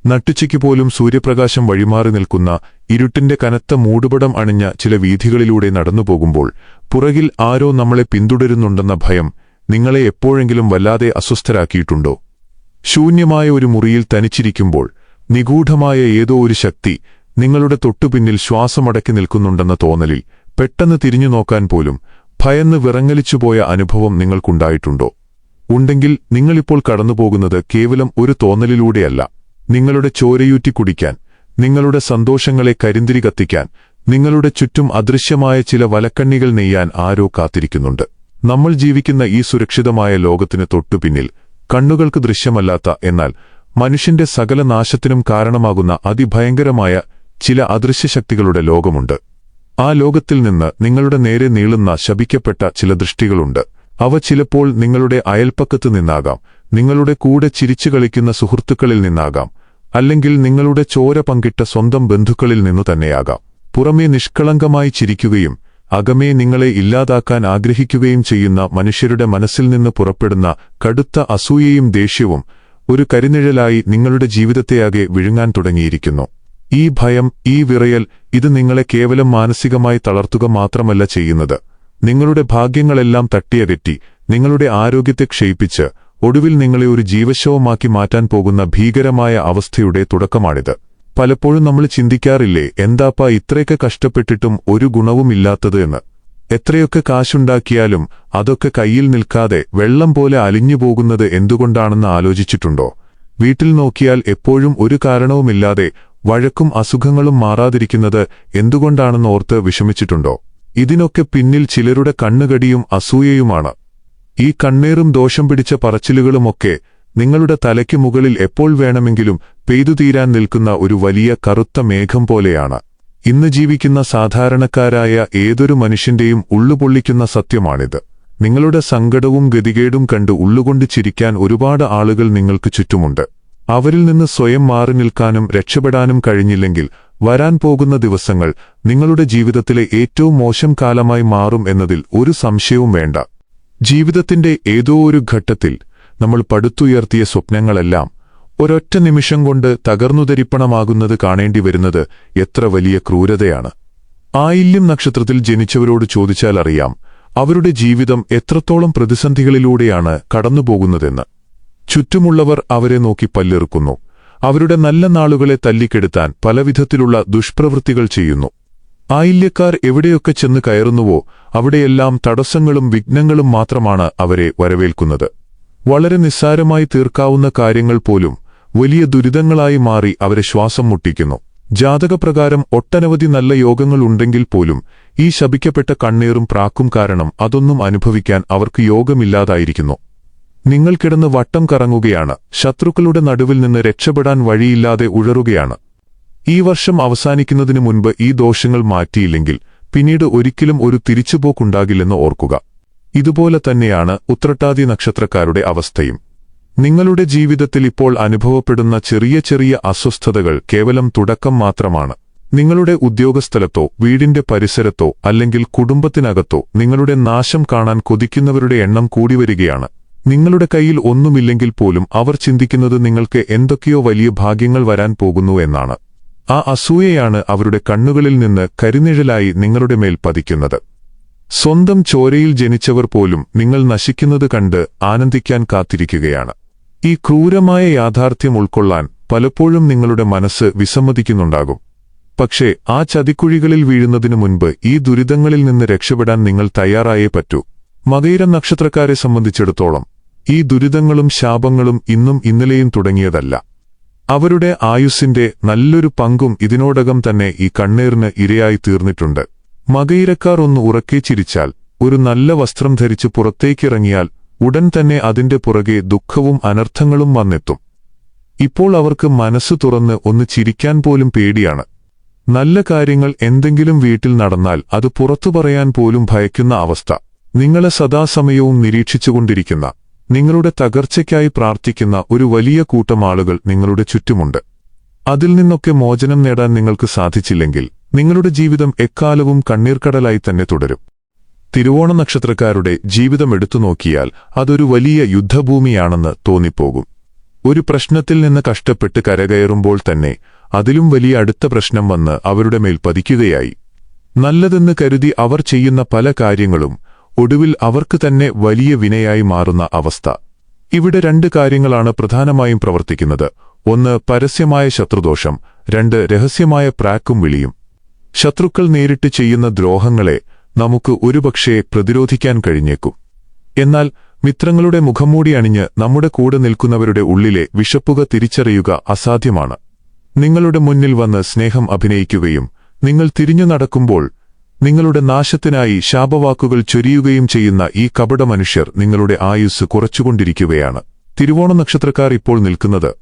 നട്ടുച്ചയ്ക്ക് പോലും സൂര്യപ്രകാശം വഴിമാറി നിൽക്കുന്ന ഇരുട്ടിന്റെ കനത്ത മൂടുപടം അണിഞ്ഞ ചില വീഥികളിലൂടെ നടന്നുപോകുമ്പോൾ പുറകിൽ ആരോ നമ്മളെ പിന്തുടരുന്നുണ്ടെന്ന ഭയം നിങ്ങളെ എപ്പോഴെങ്കിലും വല്ലാതെ അസ്വസ്ഥരാക്കിയിട്ടുണ്ടോ? ശൂന്യമായ ഒരു മുറിയിൽ തനിച്ചിരിക്കുമ്പോൾ നിഗൂഢമായ ഏതോ ഒരു ശക്തി നിങ്ങളുടെ തൊട്ടുപിന്നിൽ ശ്വാസമടക്കി നിൽക്കുന്നുണ്ടെന്ന തോന്നലിൽ പെട്ടെന്ന് തിരിഞ്ഞു നോക്കാൻ പോലും ഭയന്ന് വിറങ്ങലിച്ചുപോയ അനുഭവം നിങ്ങൾക്കുണ്ടായിട്ടുണ്ടോ? ഉണ്ടെങ്കിൽ നിങ്ങളിപ്പോൾ കടന്നുപോകുന്നത് കേവലം ഒരു തോന്നലിലൂടെയല്ല. നിങ്ങളുടെ ചോരയൂറ്റി കുടിക്കാൻ, നിങ്ങളുടെ സന്തോഷങ്ങളെ കരിന്തിരി കത്തിക്കാൻ, നിങ്ങളുടെ ചുറ്റും അദൃശ്യമായ ചില വലക്കണ്ണികൾ നെയ്യാൻ ആരോ കാത്തിരിക്കുന്നുണ്ട്. നമ്മൾ ജീവിക്കുന്ന ഈ സുരക്ഷിതമായ ലോകത്തിന് തൊട്ടുപിന്നിൽ കണ്ണുകൾക്ക് ദൃശ്യമല്ലാത്ത എന്നാൽ മനുഷ്യന്റെ സകല നാശത്തിനും കാരണമാകുന്ന അതിഭയങ്കരമായ ചില അദൃശ്യശക്തികളുടെ ലോകമുണ്ട്. ആ ലോകത്തിൽ നിന്ന് നിങ്ങളുടെ നേരെ നീളുന്ന ശപിക്കപ്പെട്ട ചില ദൃഷ്ടികളുണ്ട്. അവ ചിലപ്പോൾ നിങ്ങളുടെ അയൽപ്പക്കത്തു നിന്നാകാം, നിങ്ങളുടെ കൂടെ ചിരിച്ചു കളിക്കുന്ന സുഹൃത്തുക്കളിൽ നിന്നാകാം, അല്ലെങ്കിൽ നിങ്ങളുടെ ചോര പങ്കിട്ട സ്വന്തം ബന്ധുക്കളിൽ നിന്നു തന്നെയാകാം. പുറമേ നിഷ്കളങ്കമായി ചിരിക്കുകയും അകമേ നിങ്ങളെ ഇല്ലാതാക്കാൻ ആഗ്രഹിക്കുകയും ചെയ്യുന്ന മനുഷ്യരുടെ മനസ്സിൽ നിന്ന് പുറപ്പെടുന്ന കടുത്ത അസൂയയും ദേഷ്യവും ഒരു കരിനിഴലായി നിങ്ങളുടെ ജീവിതത്തെയാകെ വിഴുങ്ങാൻ തുടങ്ങിയിരിക്കുന്നു. ഈ ഭയം, ഈ വിറയൽ, ഇത് നിങ്ങളെ കേവലം മാനസികമായി തളർത്തുക മാത്രമല്ല ചെയ്യുന്നത്, നിങ്ങളുടെ ഭാഗ്യങ്ങളെല്ലാം തട്ടിയകറ്റി നിങ്ങളുടെ ആരോഗ്യത്തെ ക്ഷയിപ്പിച്ച് ഒടുവിൽ നിങ്ങളെ ഒരു ജീവശവമാക്കി മാറ്റാൻ പോകുന്ന ഭീകരമായ അവസ്ഥയുടെ തുടക്കമാണിത്. പലപ്പോഴും നമ്മൾ ചിന്തിക്കാറില്ലേ, എന്താപ്പാ ഇത്രയൊക്കെ കഷ്ടപ്പെട്ടിട്ടും ഒരു ഗുണവുമില്ലാത്തത് എന്ന്. എത്രയൊക്കെ കാശുണ്ടാക്കിയാലും അതൊക്കെ കയ്യിൽ നിൽക്കാതെ വെള്ളം പോലെ അലിഞ്ഞുപോകുന്നത് എന്തുകൊണ്ടാണെന്ന് ആലോചിച്ചിട്ടുണ്ടോ? വീട്ടിൽ നോക്കിയാൽ എപ്പോഴും ഒരു കാരണവുമില്ലാതെ വഴക്കും അസുഖങ്ങളും മാറാതിരിക്കുന്നത് എന്തുകൊണ്ടാണെന്ന് ഓർത്ത് വിഷമിച്ചിട്ടുണ്ടോ? ഇതിനൊക്കെ പിന്നിൽ ചിലരുടെ കണ്ണുകടിയും അസൂയയുമാണ്. ഈ കണ്ണേറും ദോഷം പിടിച്ച പറച്ചിലുകളുമൊക്കെ നിങ്ങളുടെ തലയ്ക്ക് മുകളിൽ എപ്പോൾ വേണമെങ്കിലും പെയ്തുതീരാൻ നിൽക്കുന്ന ഒരു വലിയ കറുത്ത മേഘം പോലെയാണ്. ഇന്ന് ജീവിക്കുന്ന സാധാരണക്കാരായ ഏതൊരു മനുഷ്യന്റെയും ഉള്ളുപൊള്ളിക്കുന്ന സത്യമാണിത്. നിങ്ങളുടെ സങ്കടവും ഗതികേടും കണ്ട് ഉള്ളുകൊണ്ട് ചിരിക്കാൻ ഒരുപാട് ആളുകൾ നിങ്ങൾക്ക് ചുറ്റുമുണ്ട്. അവരിൽ നിന്ന് സ്വയം മാറി നിൽക്കാനും രക്ഷപ്പെടാനും കഴിഞ്ഞില്ലെങ്കിൽ വരാൻ പോകുന്ന ദിവസങ്ങൾ നിങ്ങളുടെ ജീവിതത്തിലെ ഏറ്റവും മോശം കാലമായി മാറും എന്നതിൽ ഒരു സംശയവും വേണ്ട. ജീവിതത്തിന്റെ ഏതോ ഒരു ഘട്ടത്തിൽ നമ്മൾ പടുത്തുയർത്തിയ സ്വപ്നങ്ങളെല്ലാം ഒരൊറ്റ നിമിഷം കൊണ്ട് തകർന്നുതരിപ്പണമാകുന്നത് കാണേണ്ടി വരുന്നത് എത്ര വലിയ ക്രൂരതയാണ്. ആയില്യം നക്ഷത്രത്തിൽ ജനിച്ചവരോട് ചോദിച്ചാൽ അറിയാം അവരുടെ ജീവിതം എത്രത്തോളം പ്രതിസന്ധികളിലൂടെയാണ് കടന്നുപോകുന്നതെന്ന്. ചുറ്റുമുള്ളവർ അവരെ നോക്കി പല്ലിറുക്കുന്നു. അവരുടെ നല്ല നാളുകളെ തല്ലിക്കെടുത്താൻ പലവിധത്തിലുള്ള ദുഷ്പ്രവൃത്തികൾ ചെയ്യുന്നു. ആയില്യക്കാർ എവിടെയൊക്കെ ചെന്ന് കയറുന്നുവോ അവിടെയെല്ലാം തടസ്സങ്ങളും വിഘ്നങ്ങളും മാത്രമാണ് അവരെ വരവേൽക്കുന്നത്. വളരെ നിസ്സാരമായി തീർക്കാവുന്ന കാര്യങ്ങൾ പോലും വലിയ ദുരിതങ്ങളായി മാറി അവരെ ശ്വാസം മുട്ടിക്കുന്നു. ജാതകപ്രകാരം ഒട്ടനവധി നല്ല യോഗങ്ങൾ ഉണ്ടെങ്കിൽ പോലും ഈ ശപിക്കപ്പെട്ട കണ്ണീറും പ്രാക്കും കാരണം അതൊന്നും അനുഭവിക്കാൻ അവർക്ക് യോഗമില്ലാതായിരിക്കുന്നു. നിങ്ങൾ കിടന്ന് വട്ടം കറങ്ങുകയാണ്. ശത്രുക്കളുടെ നടുവിൽ നിന്ന് രക്ഷപ്പെടാൻ വഴിയില്ലാതെ ഉഴറുകയാണ്. ഈ വർഷം അവസാനിക്കുന്നതിനു മുൻപ് ഈ ദോഷങ്ങൾ മാറ്റിയില്ലെങ്കിൽ പിന്നീട് ഒരിക്കലും ഒരു തിരിച്ചുപോക്കുണ്ടാകില്ലെന്ന് ഓർക്കുക. ഇതുപോലെ തന്നെയാണ് ഉത്രട്ടാതി നക്ഷത്രക്കാരുടെ അവസ്ഥയും. നിങ്ങളുടെ ജീവിതത്തിൽ ഇപ്പോൾ അനുഭവപ്പെടുന്ന ചെറിയ ചെറിയ അസ്വസ്ഥതകൾ കേവലം തുടക്കം മാത്രമാണ്. നിങ്ങളുടെ ഉദ്യോഗസ്ഥലത്തോ വീടിന്റെ പരിസരത്തോ അല്ലെങ്കിൽ കുടുംബത്തിനകത്തോ നിങ്ങളുടെ നാശം കാണാൻ കൊതിക്കുന്നവരുടെ എണ്ണം കൂടിവരികയാണ്. നിങ്ങളുടെ കയ്യിൽ ഒന്നുമില്ലെങ്കിൽ പോലും അവർ ചിന്തിക്കുന്നത് നിങ്ങൾക്ക് എന്തൊക്കെയോ വലിയ ഭാഗ്യങ്ങൾ വരാൻ പോകുന്നു എന്നാണ്. ആ അസൂയയാണ് അവരുടെ കണ്ണുകളിൽ നിന്ന് കരിനിഴലായി നിങ്ങളുടെ മേൽ പതിക്കുന്നത്. സ്വന്തം ചോരയിൽ ജനിച്ചവർ പോലും നിങ്ങൾ നശിക്കുന്നത് കണ്ട് ആനന്ദിക്കാൻ കാത്തിരിക്കുകയാണ്. ഈ ക്രൂരമായ യാഥാർത്ഥ്യം ഉൾക്കൊള്ളാൻ പലപ്പോഴും നിങ്ങളുടെ മനസ്സ് വിസമ്മതിക്കുന്നുണ്ടാകും. പക്ഷേ ആ ചതിക്കുഴികളിൽ വീഴുന്നതിനു മുൻപ് ഈ ദുരിതങ്ങളിൽ നിന്ന് രക്ഷപ്പെടാൻ നിങ്ങൾ തയ്യാറായേ പറ്റൂ. മകയിരം നക്ഷത്രക്കാരെ സംബന്ധിച്ചിടത്തോളം ഈ ദുരിതങ്ങളും ശാപങ്ങളും ഇന്നും ഇന്നലെയും തുടങ്ങിയതല്ല. അവരുടെ ആയുസ്സിന്റെ നല്ലൊരു പങ്കും ഇതിനോടകം തന്നെ ഈ കണ്ണീറിന് ഇരയായി തീർന്നിട്ടുണ്ട്. മകയിരക്കാർ ഒന്ന് ഉറക്കെ ചിരിച്ചാൽ, ഒരു നല്ല വസ്ത്രം ധരിച്ച് പുറത്തേക്കിറങ്ങിയാൽ ഉടൻ തന്നെ അതിന്റെ പുറകെ ദുഃഖവും അനർത്ഥങ്ങളും വന്നെത്തും. ഇപ്പോൾ അവർക്ക് മനസ്സു തുറന്ന് ഒന്ന് ചിരിക്കാൻ പോലും പേടിയാണ്. നല്ല കാര്യങ്ങൾ എന്തെങ്കിലും വീട്ടിൽ നടന്നാൽ അത് പുറത്തു പറയാൻ പോലും ഭയക്കുന്ന അവസ്ഥ. നിങ്ങളെ സദാസമയവും നിരീക്ഷിച്ചുകൊണ്ടിരിക്കുന്ന, നിങ്ങളുടെ തകർച്ചയ്ക്കായി പ്രാർത്ഥിക്കുന്ന ഒരു വലിയ കൂട്ടം ആളുകൾ നിങ്ങളുടെ ചുറ്റുമുണ്ട്. അതിൽ നിന്നൊക്കെ മോചനം നേടാൻ നിങ്ങൾക്ക് സാധിച്ചില്ലെങ്കിൽ നിങ്ങളുടെ ജീവിതം എക്കാലവും കണ്ണീർക്കടലായി തന്നെ തുടരും. തിരുവോണ നക്ഷത്രക്കാരുടെ ജീവിതം എടുത്തു നോക്കിയാൽ അതൊരു വലിയ യുദ്ധഭൂമിയാണെന്ന് തോന്നിപ്പോകും. ഒരു പ്രശ്നത്തിൽ നിന്ന് കഷ്ടപ്പെട്ട് കരകയറുമ്പോൾ തന്നെ അതിലും വലിയ അടുത്ത പ്രശ്നം വന്ന് അവരുടെ മേൽ പതിക്കുകയായി. നല്ലതെന്ന് കരുതി അവർ ചെയ്യുന്ന പല കാര്യങ്ങളും ഒടുവിൽ അവർക്ക് തന്നെ വലിയ വിനയായി മാറുന്ന അവസ്ഥ. ഇവിടെ രണ്ട് കാര്യങ്ങളാണ് പ്രധാനമായും പ്രവർത്തിക്കുന്നത്. ഒന്ന്, പരസ്യമായ ശത്രുദോഷം. രണ്ട്, രഹസ്യമായ പ്രാക്കും വിളിയും. ശത്രുക്കൾ നേരിട്ട് ചെയ്യുന്ന ദ്രോഹങ്ങളെ നമുക്ക് ഒരുപക്ഷേ പ്രതിരോധിക്കാൻ കഴിഞ്ഞേക്കും. എന്നാൽ മിത്രങ്ങളുടെ മുഖംമൂടി അണിഞ്ഞ് നമ്മുടെ കൂടെ നിൽക്കുന്നവരുടെ ഉള്ളിലെ വിശപ്പുക തിരിച്ചറിയുക അസാധ്യമാണ്. നിങ്ങളുടെ മുന്നിൽ വന്ന് സ്നേഹം അഭിനയിക്കുകയും നിങ്ങൾ തിരിഞ്ഞു നടക്കുമ്പോൾ നിങ്ങളുടെ നാശത്തിനായി ശാപവാക്കുകൾ ചൊരിയുകയും ചെയ്യുന്ന ഈ കപടമനുഷ്യർ നിങ്ങളുടെ ആയുസ് കുറച്ചുകൊണ്ടിരിക്കുകയാണ്. തിരുവോണ നക്ഷത്രക്കാർ ഇപ്പോൾ നിൽക്കുന്നത്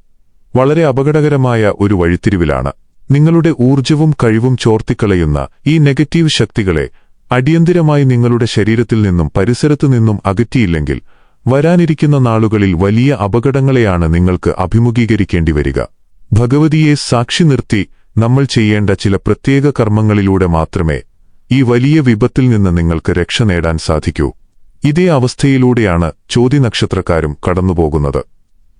വളരെ അപകടകരമായ ഒരു വഴിത്തിരിവിലാണ്. നിങ്ങളുടെ ഊർജ്ജവും കഴിവും ചോർത്തിക്കളയുന്ന ഈ നെഗറ്റീവ് ശക്തികളെ അടിയന്തിരമായി നിങ്ങളുടെ ശരീരത്തിൽ നിന്നും പരിസരത്തു നിന്നും അകറ്റിയില്ലെങ്കിൽ വരാനിരിക്കുന്ന നാളുകളിൽ വലിയ അപകടങ്ങളെയാണ് നിങ്ങൾക്ക് അഭിമുഖീകരിക്കേണ്ടി വരിക. ഭഗവതിയെ സാക്ഷി നിർത്തി നമ്മൾ ചെയ്യേണ്ട ചില പ്രത്യേക കർമ്മങ്ങളിലൂടെ മാത്രമേ ഈ വലിയ വിപത്തിൽ നിന്ന് നിങ്ങൾക്ക് രക്ഷ നേടാൻ സാധിക്കൂ. ഇതേ അവസ്ഥയിലൂടെയാണ് ചോതി നക്ഷത്രക്കാരും കടന്നുപോകുന്നത്.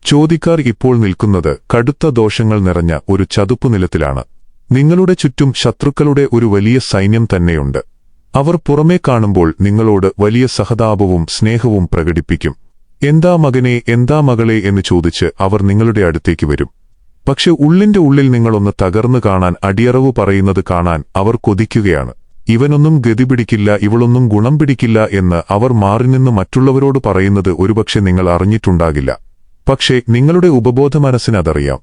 ചോതിക്കാർ ഇപ്പോൾ നിൽക്കുന്നത് കടുത്ത ദോഷങ്ങൾ നിറഞ്ഞ ഒരു ചതുപ്പുനിലത്തിലാണ്. നിങ്ങളുടെ ചുറ്റും ശത്രുക്കളുടെ ഒരു വലിയ സൈന്യം തന്നെയുണ്ട്. അവർ പുറമേ കാണുമ്പോൾ നിങ്ങളോട് വലിയ സഹതാപവും സ്നേഹവും പ്രകടിപ്പിക്കും. എന്താ മകനെ, എന്താ മകളെ എന്ന് ചോദിച്ച് അവർ നിങ്ങളുടെ അടുത്തേക്ക് വരും. പക്ഷെ ഉള്ളിന്റെ ഉള്ളിൽ നിങ്ങളൊന്ന് തകർന്നു കാണാൻ, അടിയറവു പറയുന്നത് കാണാൻ അവർ കൊതിക്കുകയാണ്. ഇവനൊന്നും ഗതി പിടിക്കില്ല, ഇവളൊന്നും ഗുണം പിടിക്കില്ല എന്ന് അവർ മാറിനിന്ന് മറ്റുള്ളവരോട് പറയുന്നത് ഒരുപക്ഷെ നിങ്ങൾ അറിഞ്ഞിട്ടുണ്ടാകില്ല. പക്ഷേ നിങ്ങളുടെ ഉപബോധ മനസ്സിനതറിയാം.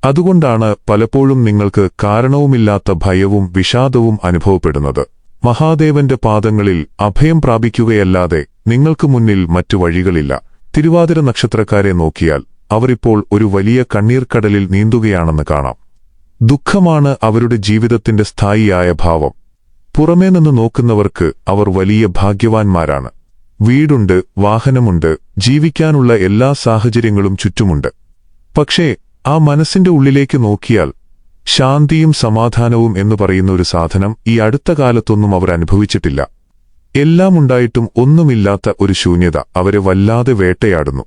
അതുകൊണ്ടാണ് പലപ്പോഴും നിങ്ങൾക്ക് കാരണവുമില്ലാത്ത ഭയവും വിഷാദവും അനുഭവപ്പെടുന്നത്. മഹാദേവന്റെ പാദങ്ങളിൽ അഭയം പ്രാപിക്കുകയല്ലാതെ നിങ്ങൾക്ക് മുന്നിൽ മറ്റു വഴികളില്ല. തിരുവാതിര നക്ഷത്രക്കാരെ നോക്കിയാൽ അവരിപ്പോൾ ഒരു വലിയ കണ്ണീർക്കടലിൽ നീന്തുകയാണെന്ന് കാണാം. ദുഃഖമാണ് അവരുടെ ജീവിതത്തിന്റെ സ്ഥായിയായ ഭാവം. പുറമേ നിന്ന് നോക്കുന്നവർക്ക് അവർ വലിയ ഭാഗ്യവാന്മാരാണ്. വീടുണ്ട്, വാഹനമുണ്ട്, ജീവിക്കാനുള്ള എല്ലാ സാഹചര്യങ്ങളും ചുറ്റുമുണ്ട്. പക്ഷേ ആ മനസ്സിന്റെ ഉള്ളിലേക്ക് നോക്കിയാൽ ശാന്തിയും സമാധാനവും എന്നു പറയുന്ന ഒരു സാധനം ഈ അടുത്ത കാലത്തൊന്നും അവർ അനുഭവിച്ചിട്ടില്ല. എല്ലാം ഉണ്ടായിട്ടും ഒന്നുമില്ലാത്ത ഒരു ശൂന്യത അവരെ വല്ലാതെ വേട്ടയാടുന്നു.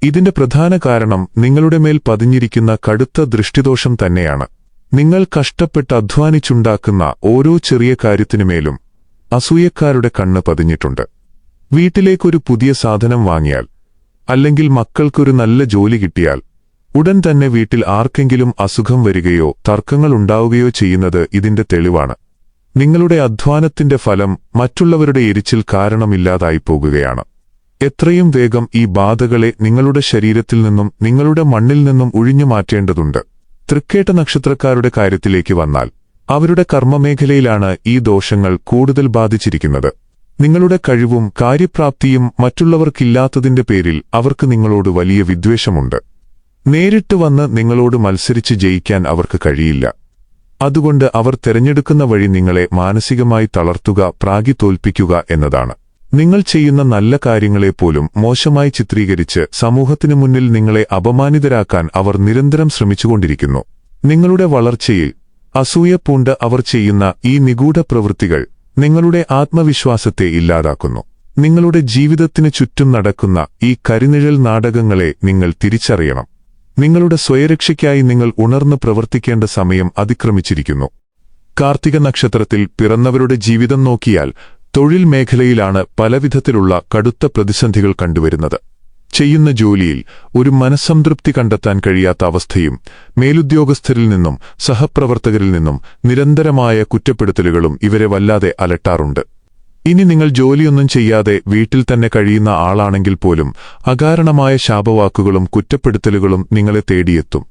ഇതിന്റെ പ്രധാന കാരണം നിങ്ങളുടെ മേൽ പതിഞ്ഞിരിക്കുന്ന കടുത്ത ദൃഷ്ടിദോഷം തന്നെയാണ്. നിങ്ങൾ കഷ്ടപ്പെട്ട് അധ്വാനിച്ചുണ്ടാക്കുന്ന ഓരോ ചെറിയ കാര്യത്തിനുമേലും അസൂയക്കാരുടെ കണ്ണ് പതിഞ്ഞിട്ടുണ്ട്. വീട്ടിലേക്കൊരു പുതിയ സാധനം വാങ്ങിയാൽ, അല്ലെങ്കിൽ മക്കൾക്കൊരു നല്ല ജോലി കിട്ടിയാൽ ഉടൻ തന്നെ വീട്ടിൽ ആർക്കെങ്കിലും അസുഖം വരികയോ തർക്കങ്ങളുണ്ടാവുകയോ ചെയ്യുന്നത് ഇതിന്റെ തെളിവാണ്. നിങ്ങളുടെ അധ്വാനത്തിന്റെ ഫലം മറ്റുള്ളവരുടെ എരിച്ചിൽ കാരണമില്ലാതായി പോകുകയാണ്. എത്രയും വേഗം ഈ ബാധകളെ നിങ്ങളുടെ ശരീരത്തിൽ നിന്നും നിങ്ങളുടെ മണ്ണിൽ നിന്നും ഒഴിഞ്ഞു മാറ്റേണ്ടതുണ്ട്. തൃക്കേട്ട നക്ഷത്രക്കാരുടെ കാര്യത്തിലേക്ക് വന്നാൽ അവരുടെ കർമ്മമേഖലയിലാണ് ഈ ദോഷങ്ങൾ കൂടുതൽ ബാധിച്ചിരിക്കുന്നത്. നിങ്ങളുടെ കഴിവും കാര്യപ്രാപ്തിയും മറ്റുള്ളവർക്കില്ലാത്തതിന്റെ പേരിൽ അവർക്ക് നിങ്ങളോട് വലിയ വിദ്വേഷമുണ്ട്. നേരിട്ട് വന്ന് നിങ്ങളോട് മത്സരിച്ച് ജയിക്കാൻ അവർക്ക് കഴിയില്ല. അതുകൊണ്ട് അവർ തെരഞ്ഞെടുക്കുന്ന വഴി നിങ്ങളെ മാനസികമായി തളർത്തുക, പ്രാഗി തോൽപ്പിക്കുക എന്നതാണ്. നിങ്ങൾ ചെയ്യുന്ന നല്ല കാര്യങ്ങളെപ്പോലും മോശമായി ചിത്രീകരിച്ച് സമൂഹത്തിനു മുന്നിൽ നിങ്ങളെ അപമാനിതരാക്കാൻ അവർ നിരന്തരം ശ്രമിച്ചുകൊണ്ടിരിക്കുന്നു. നിങ്ങളുടെ വളർച്ചയിൽ അസൂയ പൂണ്ട് അവർ ചെയ്യുന്ന ഈ നിഗൂഢ പ്രവൃത്തികൾ നിങ്ങളുടെ ആത്മവിശ്വാസത്തെ ഇല്ലാതാക്കുന്നു. നിങ്ങളുടെ ജീവിതത്തിനു ചുറ്റും നടക്കുന്ന ഈ കരിനിഴൽ നാടകങ്ങളെ നിങ്ങൾ തിരിച്ചറിയണം. നിങ്ങളുടെ സ്വയരക്ഷയ്ക്കായി നിങ്ങൾ ഉണർന്ന് പ്രവർത്തിക്കേണ്ട സമയം അതിക്രമിച്ചിരിക്കുന്നു. കാർത്തിക നക്ഷത്രത്തിൽ പിറന്നവരുടെ ജീവിതം നോക്കിയാൽ തൊഴിൽ മേഖലയിലാണ് പലവിധത്തിലുള്ള കടുത്ത പ്രതിസന്ധികൾ കണ്ടുവരുന്നത്. ചെയ്യുന്ന ജോലിയിൽ ഒരു മനസ്സംതൃപ്തി കണ്ടെത്താൻ കഴിയാത്ത അവസ്ഥയും മേലുദ്യോഗസ്ഥരിൽ നിന്നും സഹപ്രവർത്തകരിൽ നിന്നും നിരന്തരമായ കുറ്റപ്പെടുത്തലുകളും ഇവരെ വല്ലാതെ അലട്ടാറുണ്ട്. ഇനി നിങ്ങൾ ജോലിയൊന്നും ചെയ്യാതെ വീട്ടിൽ തന്നെ കഴിയുന്ന ആളാണെങ്കിൽ പോലും അകാരണമായ ശാപവാക്കുകളും കുറ്റപ്പെടുത്തലുകളും നിങ്ങളെ തേടിയെത്തും.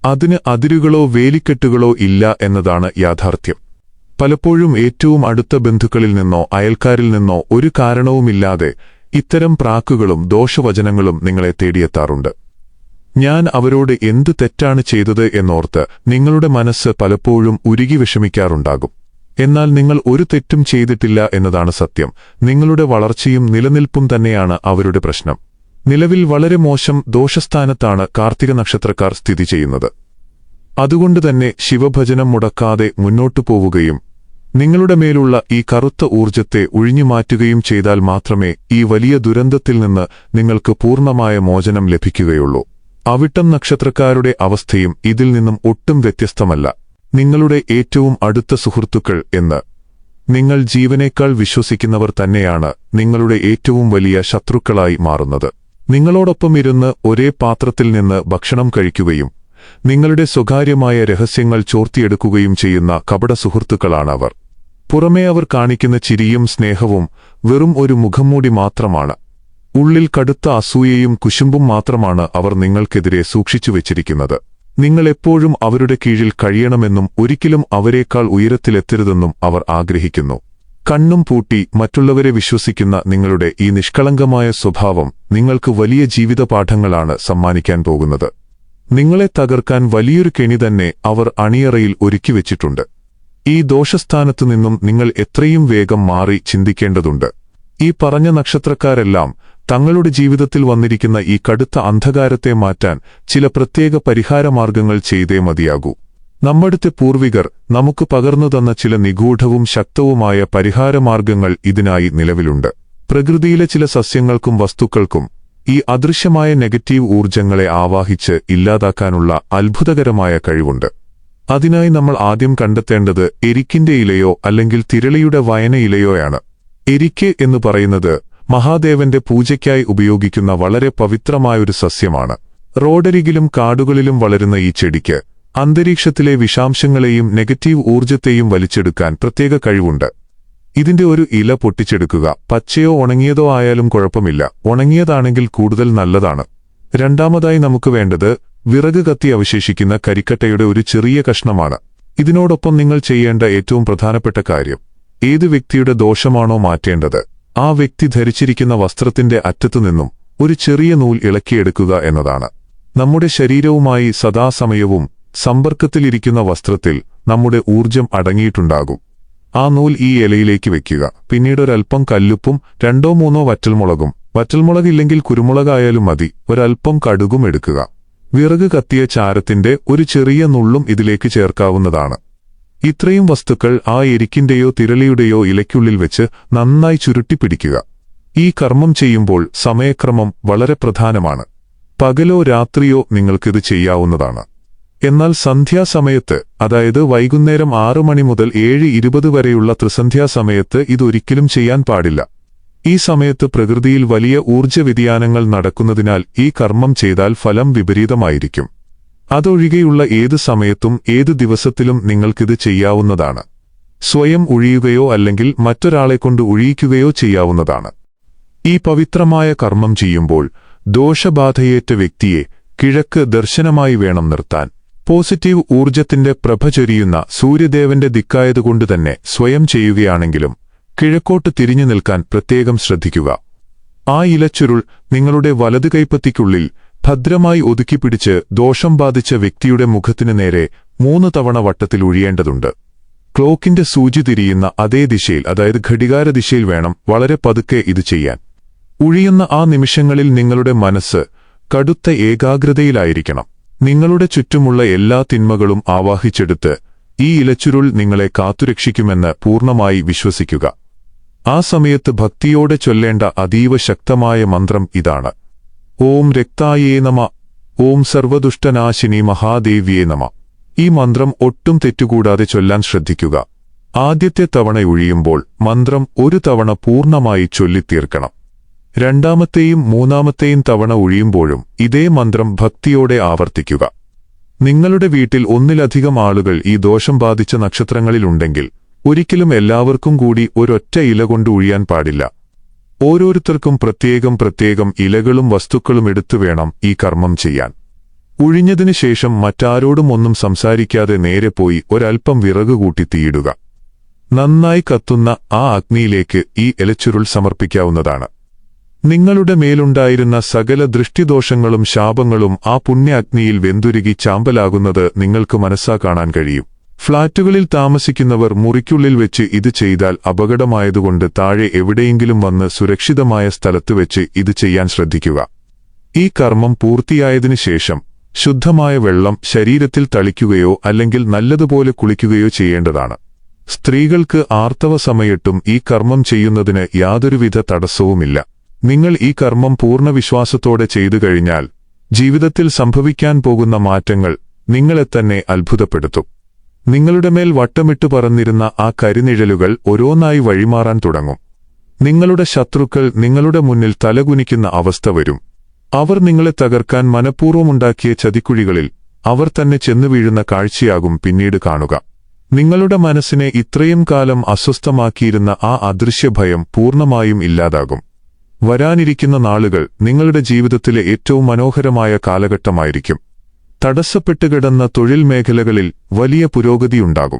അതിന് അതിരുകളോ വേലിക്കെട്ടുകളോ ഇല്ല എന്നതാണ് യാഥാർത്ഥ്യം. പലപ്പോഴും ഏറ്റവും അടുത്ത ബന്ധുക്കളിൽ നിന്നോ അയൽക്കാരിൽ നിന്നോ ഒരു കാരണവുമില്ലാതെ ഇത്തരം പ്രാക്കുകളും ദോഷവചനങ്ങളും നിങ്ങളെ തേടിയെത്താറുണ്ട്. ഞാൻ അവരോട് എന്ത് തെറ്റാണ് ചെയ്തത് എന്നോർത്ത് നിങ്ങളുടെ മനസ്സ് പലപ്പോഴും ഉരുകി വിഷമിക്കാറുണ്ടാകും. എന്നാൽ നിങ്ങൾ ഒരു തെറ്റും ചെയ്തിട്ടില്ല എന്നതാണ് സത്യം. നിങ്ങളുടെ വളർച്ചയും നിലനിൽപ്പും തന്നെയാണ് അവരുടെ പ്രശ്നം. നിലവിൽ വളരെ മോശം ദോഷസ്ഥാനത്താണ് കാർത്തിക നക്ഷത്രക്കാർ സ്ഥിതി ചെയ്യുന്നത്. അതുകൊണ്ടുതന്നെ ശിവഭജനം മുടക്കാതെ മുന്നോട്ടു പോവുകയും നിങ്ങളുടെ മേലുള്ള ഈ കറുത്ത ഊർജ്ജത്തെ ഒഴിഞ്ഞുമാറ്റുകയും ചെയ്താൽ മാത്രമേ ഈ വലിയ ദുരന്തത്തിൽ നിന്ന് നിങ്ങൾക്ക് പൂർണ്ണമായ മോചനം ലഭിക്കുകയുള്ളൂ. അവിട്ടം നക്ഷത്രക്കാരുടെ അവസ്ഥയും ഇതിൽ നിന്നും ഒട്ടും വ്യത്യസ്തമല്ല. നിങ്ങളുടെ ഏറ്റവും അടുത്ത സുഹൃത്തുക്കൾ എന്ന് നിങ്ങൾ ജീവനേക്കാൾ വിശ്വസിക്കുന്നവർ തന്നെയാണ് നിങ്ങളുടെ ഏറ്റവും വലിയ ശത്രുക്കളായി മാറുന്നത്. നിങ്ങളോടൊപ്പം ഇരുന്ന് ഒരേ പാത്രത്തിൽ നിന്ന് ഭക്ഷണം കഴിക്കുകയും നിങ്ങളുടെ സ്വകാര്യമായ രഹസ്യങ്ങൾ ചോർത്തിയെടുക്കുകയും ചെയ്യുന്ന കപട സുഹൃത്തുക്കളാണ് അവർ. പുറമേ അവർ കാണിക്കുന്ന ചിരിയും സ്നേഹവും വെറും ഒരു മുഖംമൂടി മാത്രമാണ്. ഉള്ളിൽ കടുത്ത അസൂയയും കുശുമ്പും മാത്രമാണ് അവർ നിങ്ങൾക്കെതിരെ സൂക്ഷിച്ചു വെച്ചിരിക്കുന്നത്. നിങ്ങൾ എപ്പോഴും അവരുടെ കീഴിൽ കഴിയണമെന്നും ഒരിക്കലും അവരെക്കാൾ ഉയരത്തിലെത്തരുതെന്നും അവർ ആഗ്രഹിക്കുന്നു. കണ്ണും പൂട്ടി മറ്റുള്ളവരെ വിശ്വസിക്കുന്ന നിങ്ങളുടെ ഈ നിഷ്കളങ്കമായ സ്വഭാവം നിങ്ങൾക്ക് വലിയ ജീവിതപാഠങ്ങളാണ് സമ്മാനിക്കാൻ പോകുന്നത്. നിങ്ങളെ തകർക്കാൻ വലിയൊരു കെണി തന്നെ അവർ അണിയറയിൽ ഒരുക്കിവെച്ചിട്ടുണ്ട്. ഈ ദോഷസ്ഥാനത്തു നിന്നും നിങ്ങൾ എത്രയും വേഗം മാറി ചിന്തിക്കേണ്ടതുണ്ട്. ഈ പറഞ്ഞ നക്ഷത്രക്കാരെല്ലാം തങ്ങളുടെ ജീവിതത്തിൽ വന്നിരിക്കുന്ന ഈ കടുത്ത അന്ധകാരത്തെ മാറ്റാൻ ചില പ്രത്യേക പരിഹാരമാർഗങ്ങൾ ചെയ്തേ മതിയാകൂ. നമ്മുടെ പൂർവികർ നമുക്ക് പകർന്നുതന്ന ചില നിഗൂഢവും ശക്തവുമായ പരിഹാരമാർഗങ്ങൾ ഇതിനായി നിലവിലുണ്ട്. പ്രകൃതിയിലെ ചില സസ്യങ്ങൾക്കും വസ്തുക്കൾക്കും ഈ അദൃശ്യമായ നെഗറ്റീവ് ഊർജ്ജങ്ങളെ ആവാഹിച്ച് ഇല്ലാതാക്കാനുള്ള അത്ഭുതകരമായ കഴിവുണ്ട്. അതിനായി നമ്മൾ ആദ്യം കണ്ടെത്തേണ്ടത് എരിക്കിന്റെ ഇലയോ അല്ലെങ്കിൽ തിരളിയുടെ വയനയിലയോയാണ്. എരിക്ക് എന്ന് പറയുന്നത് മഹാദേവന്റെ പൂജയ്ക്കായി ഉപയോഗിക്കുന്ന വളരെ പവിത്രമായൊരു സസ്യമാണ്. റോഡരികിലും കാടുകളിലും വളരുന്ന ഈ ചെടിക്ക് അന്തരീക്ഷത്തിലെ വിഷാംശങ്ങളെയും നെഗറ്റീവ് ഊർജ്ജത്തെയും വലിച്ചെടുക്കാൻ പ്രത്യേക കഴിവുണ്ട്. ഇതിന്റെ ഒരു ഇല പൊട്ടിച്ചെടുക്കുക. പച്ചയോ ഉണങ്ങിയതോ ആയാലും കുഴപ്പമില്ല, ഉണങ്ങിയതാണെങ്കിൽ കൂടുതൽ നല്ലതാണ്. രണ്ടാമതായി നമുക്ക് വേണ്ടത് വിറക് കത്തി അവശേഷിക്കുന്ന കരിക്കട്ടയുടെ ഒരു ചെറിയ കഷ്ണമാണ്. ഇതിനോടൊപ്പം നിങ്ങൾ ചെയ്യേണ്ട ഏറ്റവും പ്രധാനപ്പെട്ട കാര്യം ഏത് വ്യക്തിയുടെ ദോഷമാണോ മാറ്റേണ്ടത് ആ വ്യക്തി ധരിച്ചിരിക്കുന്ന വസ്ത്രത്തിന്റെ അറ്റത്തുനിന്നും ഒരു ചെറിയ നൂൽ ഇളക്കിയെടുക്കുക എന്നതാണ്. നമ്മുടെ ശരീരവുമായി സദാസമയവും സമ്പർക്കത്തിലിരിക്കുന്ന വസ്ത്രത്തിൽ നമ്മുടെ ഊർജ്ജം അടങ്ങിയിട്ടുണ്ടാകും. ആ നൂൽ ഈ ഇലയിലേക്ക് വെക്കുക. പിന്നീട് ഒരൽപ്പം കല്ലുപ്പും 2-3 വറ്റൽമുളകും, വറ്റൽമുളകില്ലെങ്കിൽ കുരുമുളകായാലും മതി, ഒരൽപ്പം കടുകും എടുക്കുക. വിറക് കത്തിയ ചാരത്തിന്റെ ഒരു ചെറിയ നുള്ളും ഇതിലേക്ക് ചേർക്കാവുന്നതാണ്. ഇത്രയും വസ്തുക്കൾ ആ എരിക്കിന്റെയോ തിരളിയുടെയോ ഇലയ്ക്കുള്ളിൽ വെച്ച് നന്നായി ചുരുട്ടിപ്പിടിക്കുക. ഈ കർമ്മം ചെയ്യുമ്പോൾ സമയക്രമം വളരെ പ്രധാനമാണ്. പകലോ രാത്രിയോ നിങ്ങൾക്കിത് ചെയ്യാവുന്നതാണ്. എന്നാൽ സന്ധ്യാസമയത്ത്, അതായത് വൈകുന്നേരം 6 മണി മുതൽ 7:20 വരെയുള്ള ത്രിസന്ധ്യാസമയത്ത് ഇതൊരിക്കലും ചെയ്യാൻ പാടില്ല. ഈ സമയത്ത് പ്രകൃതിയിൽ വലിയ ഊർജ്ജ വ്യതിയാനങ്ങൾ നടക്കുന്നതിനാൽ ഈ കർമ്മം ചെയ്താൽ ഫലം വിപരീതമായിരിക്കും. അതൊഴികെയുള്ള ഏത് സമയത്തും ഏത് ദിവസത്തിലും നിങ്ങൾക്കിത് ചെയ്യാവുന്നതാണ്. സ്വയം ഉഴിയുകയോ അല്ലെങ്കിൽ മറ്റൊരാളെക്കൊണ്ട് ഉഴിയിക്കുകയോ ചെയ്യാവുന്നതാണ്. ഈ പവിത്രമായ കർമ്മം ചെയ്യുമ്പോൾ ദോഷബാധയേറ്റ വ്യക്തിയെ കിഴക്ക് ദർശനമായി വേണം നിർത്താൻ. പോസിറ്റീവ് ഊർജ്ജത്തിന്റെ പ്രഭ ചൊരിയുന്ന സൂര്യദേവന്റെ ദിക്കായതുകൊണ്ടുതന്നെ സ്വയം ചെയ്യുകയാണെങ്കിലും കിഴക്കോട്ട് തിരിഞ്ഞു നിൽക്കാൻ പ്രത്യേകം ശ്രദ്ധിക്കുക. ആ ഇലച്ചുരുൾ നിങ്ങളുടെ വലതു കൈപ്പത്തിക്കുള്ളിൽ ഭദ്രമായി ഒതുക്കിപ്പിടിച്ച് ദോഷം ബാധിച്ച വ്യക്തിയുടെ മുഖത്തിനു നേരെ 3 തവണ വട്ടത്തിൽ ഒഴിയേണ്ടതുണ്ട്. ക്ലോക്കിന്റെ സൂചി തിരിയുന്ന അതേ ദിശയിൽ, അതായത് ഘടികാര ദിശയിൽ വേണം വളരെ പതുക്കെ ഇത് ചെയ്യാൻ. ഒഴിയുന്ന ആ നിമിഷങ്ങളിൽ നിങ്ങളുടെ മനസ്സ് കടുത്ത ഏകാഗ്രതയിലായിരിക്കണം. നിങ്ങളുടെ ചുറ്റുമുള്ള എല്ലാ തിന്മകളും ആവാഹിച്ചെടുത്ത് ഈ ഇലച്ചുരുൾ നിങ്ങളെ കാത്തുരക്ഷിക്കുമെന്ന് പൂർണ്ണമായി വിശ്വസിക്കുക. ആ സമയത്ത് ഭക്തിയോടെ ചൊല്ലേണ്ട അതീവ ശക്തമായ മന്ത്രം ഇതാണ്: ഓം രക്തായേ നമ, ഓം സർവദുഷ്ടനാശിനി മഹാദേവ്യേ നമ. ഈ മന്ത്രം ഒട്ടും തെറ്റുകൂടാതെ ചൊല്ലാൻ ശ്രദ്ധിക്കുക. ആദ്യത്തെ തവണ ഒഴിയുമ്പോൾ മന്ത്രം ഒരു തവണ പൂർണ്ണമായി ചൊല്ലിത്തീർക്കണം. രണ്ടാമത്തെയും മൂന്നാമത്തെയും തവണ ഒഴിയുമ്പോഴും ഇതേ മന്ത്രം ഭക്തിയോടെ ആവർത്തിക്കുക. നിങ്ങളുടെ വീട്ടിൽ ഒന്നിലധികം ആളുകൾ ഈ ദോഷം ബാധിച്ച നക്ഷത്രങ്ങളിലുണ്ടെങ്കിൽ ഒരിക്കലും എല്ലാവർക്കും കൂടി ഒരൊറ്റ ഇല കൊണ്ട് ഒഴിയാൻ പാടില്ല. ഓരോരുത്തർക്കും പ്രത്യേകം ഇലകളും വസ്തുക്കളും എടുത്തുവേണം ഈ കർമ്മം ചെയ്യാൻ. ഒഴിഞ്ഞതിനു ശേഷം മറ്റാരോടും ഒന്നും സംസാരിക്കാതെ നേരെ പോയി ഒരൽപ്പം വിറക് കൂട്ടി തീയിടുക. നന്നായി കത്തുന്ന ആ അഗ്നിയിലേക്ക് ഈ ഇലച്ചുരുൾ സമർപ്പിക്കാവുന്നതാണ്. നിങ്ങളുടെ മേലുണ്ടായിരുന്ന സകല ദൃഷ്ടിദോഷങ്ങളും ശാപങ്ങളും ആ പുണ്യ അഗ്നിയിൽ വെന്തുരുകി ചാമ്പലാകുന്നത് നിങ്ങൾക്ക് മനസ്സാ കാണാൻ കഴിയും. ഫ്ളാറ്റുകളിൽ താമസിക്കുന്നവർ മുറിക്കുള്ളിൽ വെച്ച് ഇത് ചെയ്താൽ അപകടമായതുകൊണ്ട് താഴെ എവിടെയെങ്കിലും വന്ന് സുരക്ഷിതമായ സ്ഥലത്ത് വെച്ച് ഇത് ചെയ്യാൻ ശ്രദ്ധിക്കുക. ഈ കർമ്മം പൂർത്തിയായതിനു ശേഷം ശുദ്ധമായ വെള്ളം ശരീരത്തിൽ തളിക്കുകയോ അല്ലെങ്കിൽ നല്ലതുപോലെ കുളിക്കുകയോ ചെയ്യേണ്ടതാണ്. സ്ത്രീകൾക്ക് ആർത്തവ സമയത്തും ഈ കർമ്മം ചെയ്യുന്നതിന് യാതൊരുവിധ തടസ്സവുമില്ല. നിങ്ങൾ ഈ കർമ്മം പൂർണ്ണ വിശ്വാസത്തോടെ ചെയ്തു കഴിഞ്ഞാൽ ജീവിതത്തിൽ സംഭവിക്കാൻ പോകുന്ന മാറ്റങ്ങൾ നിങ്ങളെ തന്നെ അത്ഭുതപ്പെടുത്തും. നിങ്ങളുടെ മേൽ വട്ടമിട്ടു പറന്നിരുന്ന ആ കരിനിഴലുകൾ ഓരോന്നായി വഴിമാറാൻ തുടങ്ങും. നിങ്ങളുടെ ശത്രുക്കൾ നിങ്ങളുടെ മുന്നിൽ തലകുനിക്കുന്ന അവസ്ഥ വരും. അവർ നിങ്ങളെ തകർക്കാൻ മനഃപൂർവ്വമുണ്ടാക്കിയ ചതിക്കുഴികളിൽ അവർ തന്നെ ചെന്നു വീഴുന്ന കാഴ്ചയാകും പിന്നീട് കാണുക. നിങ്ങളുടെ മനസ്സിനെ ഇത്രയും കാലം അസ്വസ്ഥമാക്കിയിരുന്ന ആ അദൃശ്യഭയം പൂർണ്ണമായും ഇല്ലാതാകും. വരാനിരിക്കുന്ന നാളുകൾ നിങ്ങളുടെ ജീവിതത്തിലെ ഏറ്റവും മനോഹരമായ കാലഘട്ടമായിരിക്കും. തടസ്സപ്പെട്ടുകിടന്ന തൊഴിൽ മേഖലകളിൽ വലിയ പുരോഗതിയുണ്ടാകും.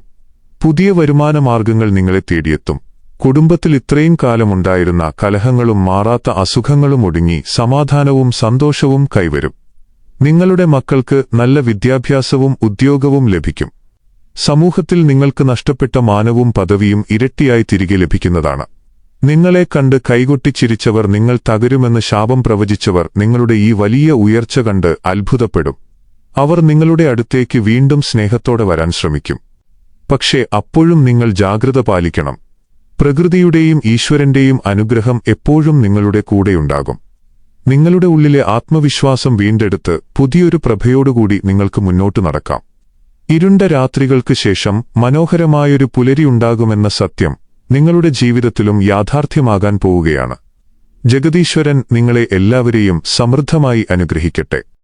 പുതിയ വരുമാനമാർഗങ്ങൾ നിങ്ങളെ തേടിയെത്തും. കുടുംബത്തിൽ ഇത്രയും കാലമുണ്ടായിരുന്ന കലഹങ്ങളും മാറാത്ത അസുഖങ്ങളും ഒടുങ്ങി സമാധാനവും സന്തോഷവും കൈവരും. നിങ്ങളുടെ മക്കൾക്ക് നല്ല വിദ്യാഭ്യാസവും ഉദ്യോഗവും ലഭിക്കും. സമൂഹത്തിൽ നിങ്ങൾക്ക് നഷ്ടപ്പെട്ട മാനവും പദവിയും ഇരട്ടിയായി തിരികെ ലഭിക്കുന്നതാണ്. നിങ്ങളെ കണ്ട് കൈകൊട്ടിച്ചിരിച്ചവർ നിങ്ങൾ തകരുമെന്ന് ശാപം പ്രവചിച്ചവർ നിങ്ങളുടെ ഈ വലിയ ഉയർച്ച കണ്ട് അത്ഭുതപ്പെടും. അവർ നിങ്ങളുടെ അടുത്തേക്ക് വീണ്ടും സ്നേഹത്തോടെ വരാൻ ശ്രമിക്കും. പക്ഷേ അപ്പോഴും നിങ്ങൾ ജാഗ്രത പാലിക്കണം. പ്രകൃതിയുടെയും ഈശ്വരന്റെയും അനുഗ്രഹം എപ്പോഴും നിങ്ങളുടെ കൂടെയുണ്ടാകും. നിങ്ങളുടെ ഉള്ളിലെ ആത്മവിശ്വാസം വീണ്ടെടുത്ത് പുതിയൊരു പ്രഭയോടുകൂടി നിങ്ങൾക്ക് മുന്നോട്ടു നടക്കാം. ഇരുണ്ട രാത്രികൾക്ക് ശേഷം മനോഹരമായൊരു പുലരിയുണ്ടാകുമെന്ന സത്യം നിങ്ങളുടെ ജീവിതത്തിലും യാഥാർത്ഥ്യമാകാൻ പോവുകയാണ്. ജഗദീശ്വരൻ നിങ്ങളെ എല്ലാവരെയും സമൃദ്ധമായി അനുഗ്രഹിക്കട്ടെ.